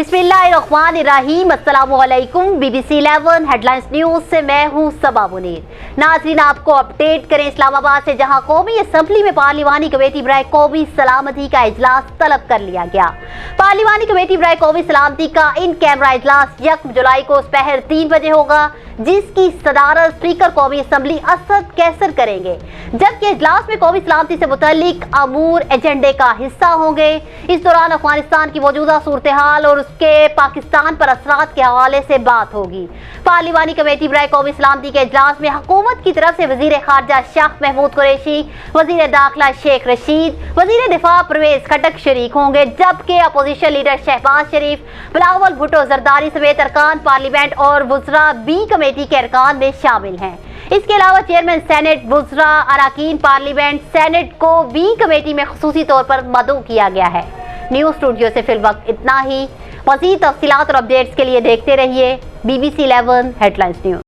बिस्मिल्लाहिर्रहमानिर्रहीम। अस्सलामुअलैकुम। BBC 11 headlines news से मैं हूं सबा मुनीर। नाज़रीन, आपको अपडेट करें इस्लामाबाद से, जहां कौमी असम्बली में पार्लिमानी कमेटी बराए कौमी सलामती का इजलास तलब कर लिया गया। पार्लिमानी कमेटी बराए कौमी सलामती का इन कैमरा इजलास 1 जुलाई को दोपहर 3 बजे होगा, जिसकी सदारत स्पीकर कौमी असम्बली असद कैसर करेंगे, जबकि इजलास में कौमी सलामती से मुतल्लिक अमूर एजेंडे का हिस्सा होंगे। इस दौरान अफगानिस्तान की मौजूदा सूरत हाल और उसके पाकिस्तान पर असरात के हवाले से बात होगी। पार्लिमानी कमेटी बराए कौमी सलामती के इजलास में हुकूमत की तरफ से वजीर खारजा शाह महमूद कुरैशी, वजीर दाखिला शेख रशीद, वजीर दिफा परवेज खटक शरीक होंगे, जबकि अपोजिशन लीडर शहबाज शरीफ, बिलावल भुट्टो जरदारी समेत अरकान पार्लियामेंट और वुज़रा बी कमेटी के अरकान में शामिल हैं। इसके अलावा चेयरमैन सेनेट, वुज़रा, अरकान पार्लियामेंट सेनेट को बी कमेटी में खुसूसी तौर पर मदऊ किया गया है। न्यूज़ स्टूडियो से फिल वक्त इतना ही। मज़ीद तफसीलात और अपडेट्स के लिए देखते रहिए BBC 11 हेडलाइंस न्यूज़।